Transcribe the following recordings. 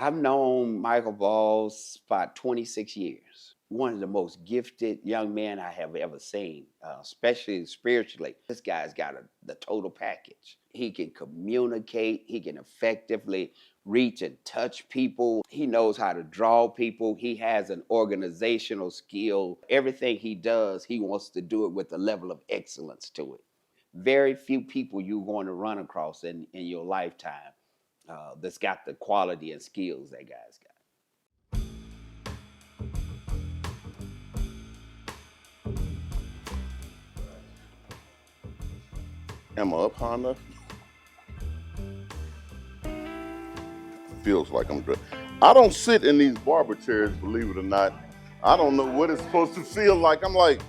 I've known Mychael Ball about 26 years. One of the most gifted young men I have ever seen, especially spiritually. This guy's got the total package. He can communicate, he can effectively reach and touch people. He knows how to draw people. He has an organizational skill. Everything he does, he wants to do it with a level of excellence to it. Very few people you're going to run across in your lifetime that's got the quality and skills that guy's got. Am I up high enough? Feels like I'm good. I don't sit in these barber chairs, believe it or not. I don't know what it's supposed to feel like. I'm like,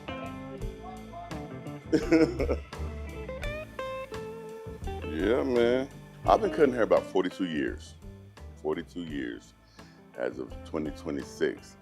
yeah, man. I've been cutting hair about 42 years. 42 years as of 2026.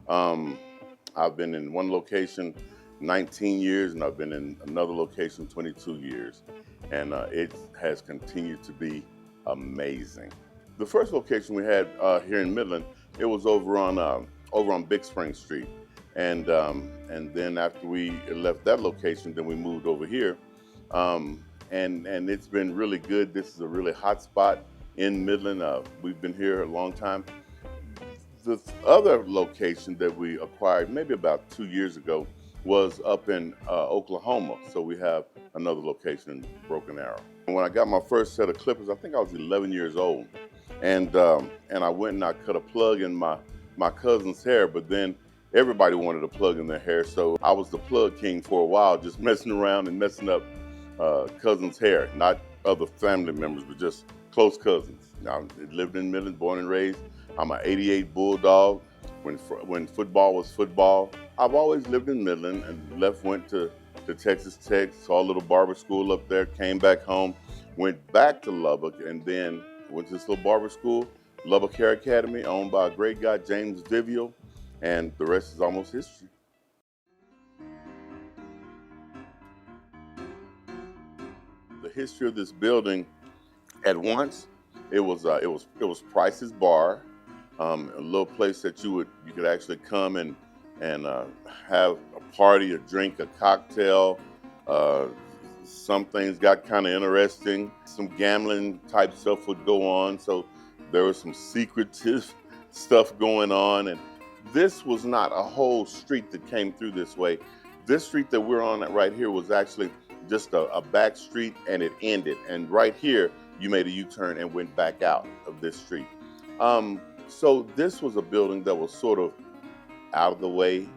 I've been in one location 19 years, and I've been in another location 22 years. And it has continued to be amazing. The first location we had here in Midland, it was over on Big Spring Street. And then after we left that location, then we moved over here. And it's been really good. This is a really hot spot in Midland. We've been here a long time. The other location that we acquired maybe about 2 years ago was up in Oklahoma. So we have another location in Broken Arrow. When I got my first set of clippers, I think I was 11 years old. And I went and I cut a plug in my cousin's hair, but then everybody wanted a plug in their hair. So I was the plug king for a while, just messing around and messing up cousins' hair, not other family members, but just close cousins. I lived in Midland, born and raised. I'm an '88 Bulldog. When football was football, I've always lived in Midland and went to Texas Tech, saw a little barber school up there, came back home, went back to Lubbock, and then went to this little barber school, Lubbock Hair Academy, owned by a great guy, James Vivial, and the rest is almost history. The history of this building, at once, it was Price's Bar, a little place that you could actually come and have a party, a drink, a cocktail. Some things got kind of interesting. Some gambling type stuff would go on, so there was some secretive stuff going on. And this was not a whole street that came through this way. This street that we're on right here was actually just a back street, and it ended. And right here, you made a U-turn and went back out of this street. So this was a building that was sort of out of the way,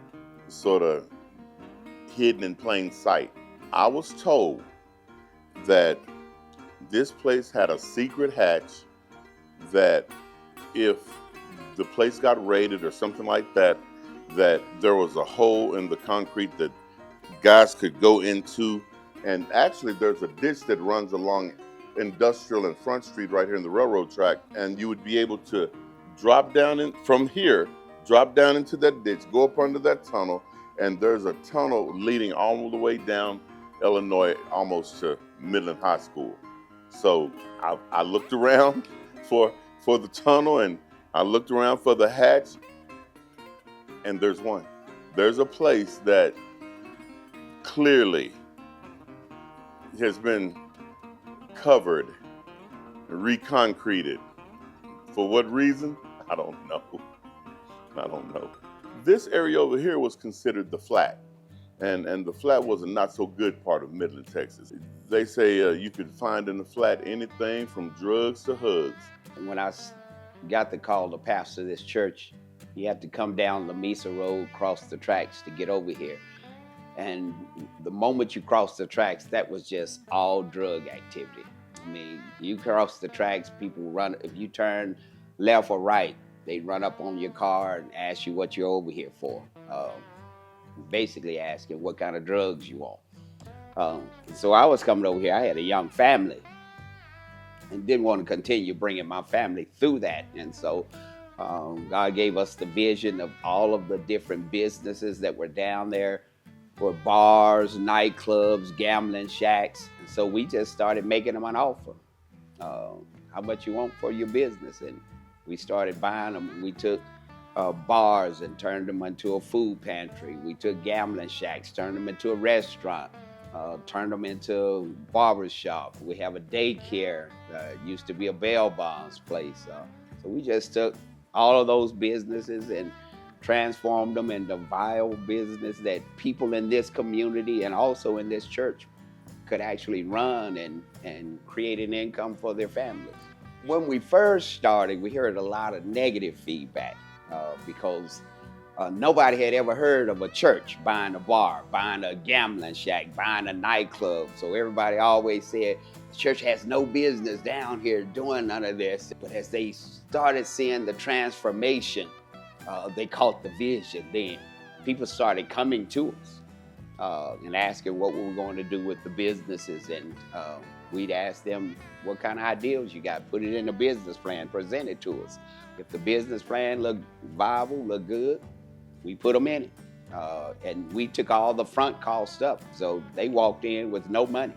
sort of hidden in plain sight. I was told that this place had a secret hatch that if the place got raided or something like that, that there was a hole in the concrete that guys could go into. And actually there's a ditch that runs along Industrial and Front Street right here in the railroad track, and you would be able to drop down from here, drop down into that ditch, go up under that tunnel, and there's a tunnel leading all the way down Illinois, almost to Midland High School. So I looked around for the tunnel, and I looked around for the hatch, and there's one. There's a place that clearly has been covered, reconcreted. For what reason? I don't know. This area over here was considered the flat. And the flat was a not so good part of Midland, Texas. They say you could find in the flat anything from drugs to hugs. When I got the call to pastor this church, you had to come down Lamesa Road, cross the tracks to get over here. And the moment you cross the tracks, that was just all drug activity. I mean, you cross the tracks, people run. If you turn left or right, they run up on your car and ask you what you're over here for. Basically asking what kind of drugs you want. So I was coming over here. I had a young family and didn't want to continue bringing my family through that. And so God gave us the vision of all of the different businesses that were down there, for bars, nightclubs, gambling shacks. And so we just started making them an offer. How much you want for your business? And We started buying them. We took bars and turned them into a food pantry. We took gambling shacks, turned them into a restaurant, turned them into barbershop. We have a daycare. Used to be a bail bonds place. So we just took all of those businesses and transformed them into viable business that people in this community and also in this church could actually run and create an income for their families. When we first started, we heard a lot of negative feedback because nobody had ever heard of a church buying a bar, buying a gambling shack, buying a nightclub. So everybody always said, the church has no business down here doing none of this. But as they started seeing the transformation, they caught the vision then. People started coming to us and asking what we were going to do with the businesses. And we'd ask them, what kind of ideas you got? Put it in a business plan, present it to us. If the business plan looked viable, looked good, we put them in it. And we took all the front cost up. So they walked in with no money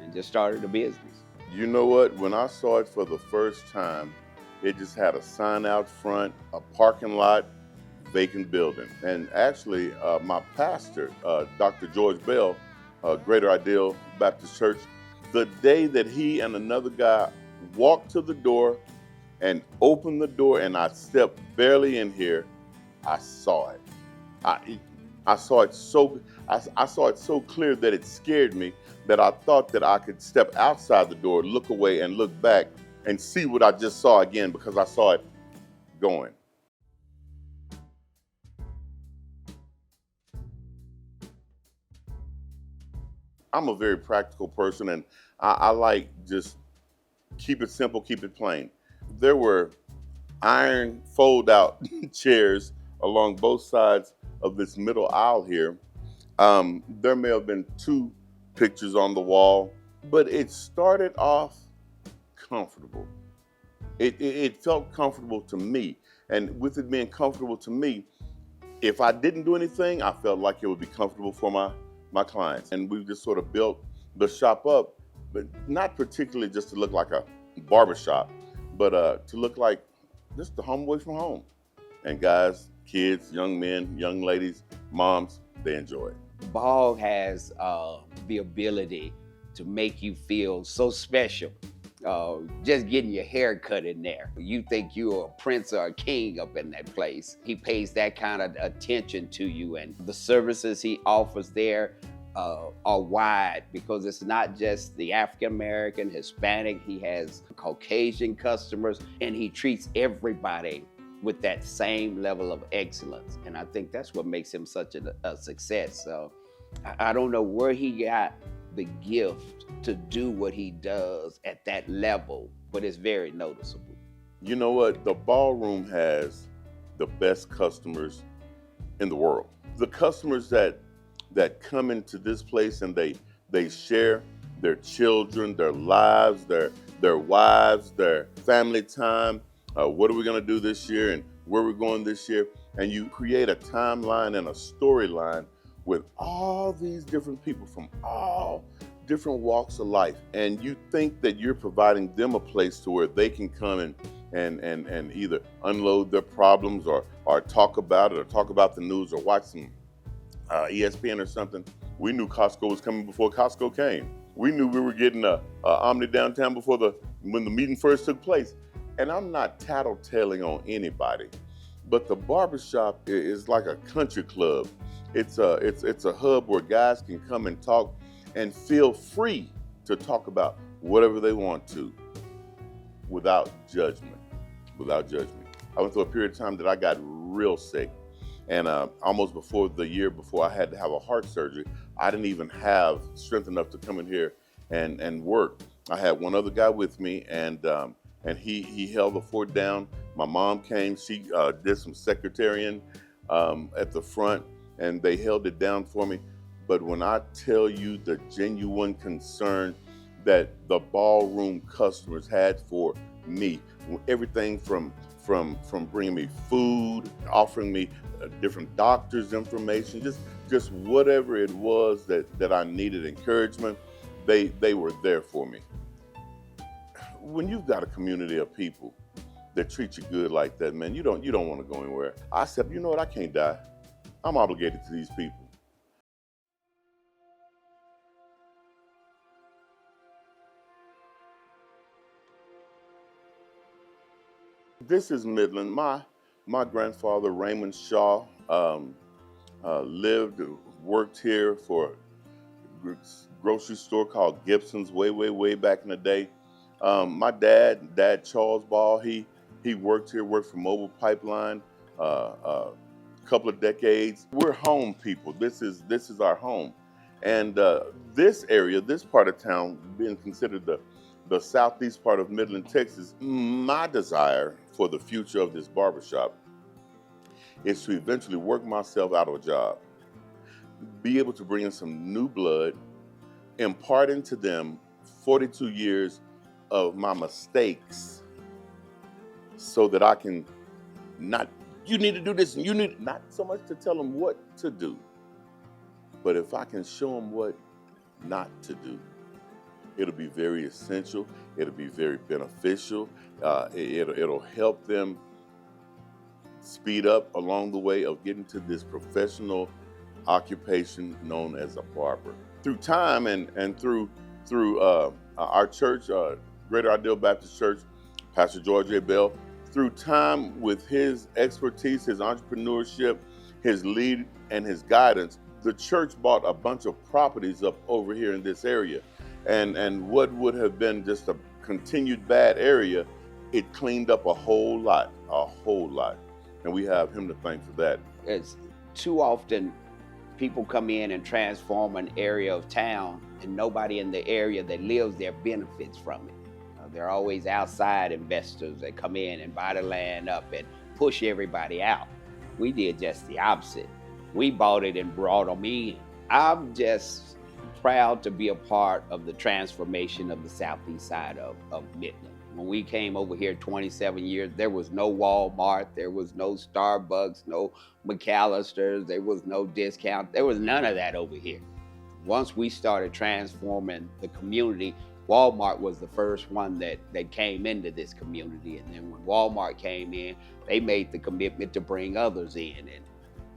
and just started a business. You know what? When I saw it for the first time, it just had a sign out front, a parking lot, vacant building. And actually, my pastor, Dr. George Bell, Greater Ideal Baptist Church, the day that he and another guy walked to the door and opened the door and I stepped barely in here, I saw it. I saw it so clear that it scared me that I thought that I could step outside the door, look away and look back and see what I just saw again because I saw it going. I'm a very practical person and I like just keep it simple, keep it plain. There were iron fold out chairs along both sides of this middle aisle here. There may have been 2 pictures on the wall, but it started off comfortable. It felt comfortable to me. And with it being comfortable to me, if I didn't do anything, I felt like it would be comfortable for my clients. And we just sort of built the shop up, but not particularly just to look like a barbershop, but to look like just the home away from home. And guys, kids, young men, young ladies, moms, they enjoy it. Ball has the ability to make you feel so special. Just getting your hair cut in there. You think you're a prince or a king up in that place. He pays that kind of attention to you, and the services he offers there are wide because it's not just the African American, Hispanic, he has Caucasian customers, and he treats everybody with that same level of excellence. And I think that's what makes him such a success. So I don't know where he got the gift to do what he does at that level, but it's very noticeable. You know what? The ballroom has the best customers in the world. The customers that come into this place and they share their children, their lives, their wives, their family time. What are we going to do this year and where we're going this year? And you create a timeline and a storyline with all these different people from all different walks of life. And you think that you're providing them a place to where they can come and either unload their problems or talk about it or talk about the news or watch some ESPN or something. We knew Costco was coming before Costco came. We knew we were getting a Omni downtown when the meeting first took place. And I'm not tattletaling on anybody, but the barbershop is like a country club. It's a hub where guys can come and talk and feel free to talk about whatever they want to without judgment. I went through a period of time that I got real sick, and almost before the year before I had to have a heart surgery, I didn't even have strength enough to come in here and work. I had one other guy with me, and he held the fort down. My mom came, she did some secretarian at the front, and they held it down for me. But when I tell you the genuine concern that the ballroom customers had for me, everything from bringing me food, offering me different doctors' information, just whatever it was that I needed encouragement, they were there for me. When you've got a community of people that treat you good like that, man, you don't want to go anywhere. I said, you know what, I can't die. I'm obligated to these people. This is Midland. My grandfather, Raymond Shaw, lived and worked here for a grocery store called Gibson's way back in the day. My dad Charles Ball, he worked here, worked for Mobile Pipeline, couple of decades. We're home people. This is our home, and this area, this part of town, being considered the southeast part of Midland, Texas. My desire for the future of this barbershop is to eventually work myself out of a job, be able to bring in some new blood, impart into them 42 years of my mistakes, so that I can not, you need to do this, and you need, not so much to tell them what to do, but if I can show them what not to do, it'll be very essential, it'll be very beneficial, it'll help them speed up along the way of getting to this professional occupation known as a barber. Through time and through our church, Greater Ideal Baptist Church, Pastor George A. Bell, through time with his expertise, his entrepreneurship, his lead, and his guidance, the church bought a bunch of properties up over here in this area. And what would have been just a continued bad area, it cleaned up a whole lot. And we have him to thank for that. It's too often people come in and transform an area of town, and nobody in the area that lives there benefits from it. There are always outside investors that come in and buy the land up and push everybody out. We did just the opposite. We bought it and brought them in. I'm just proud to be a part of the transformation of the southeast side of Midland. When we came over here 27 years, there was no Walmart, there was no Starbucks, no McAllister's, there was no discount, there was none of that over here. Once we started transforming the community, Walmart was the first one that came into this community. And then when Walmart came in, they made the commitment to bring others in.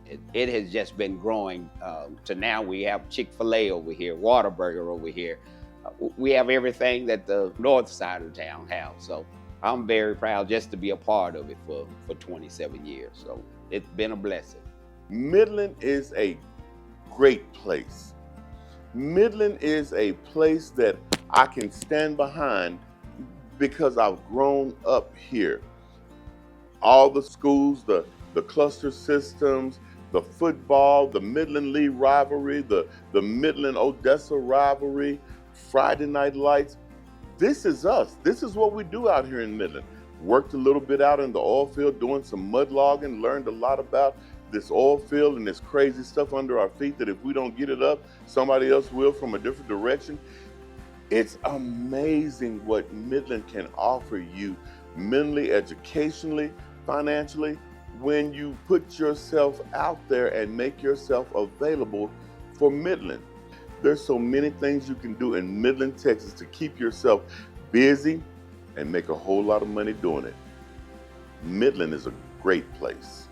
And it has just been growing to now we have Chick-fil-A over here, Whataburger over here. We have everything that the north side of town has. So I'm very proud just to be a part of it for 27 years. So it's been a blessing. Midland is a great place. Midland is a place that I can stand behind because I've grown up here. All the schools, the cluster systems, the football, the Midland-Lee rivalry, the Midland-Odessa rivalry, Friday night lights. This is us. This is what we do out here in Midland. Worked a little bit out in the oil field doing some mud logging, learned a lot about this oil field and this crazy stuff under our feet that if we don't get it up, somebody else will from a different direction. It's amazing what Midland can offer you mentally, educationally, financially, when you put yourself out there and make yourself available for Midland. There's so many things you can do in Midland, Texas to keep yourself busy and make a whole lot of money doing it. Midland is a great place.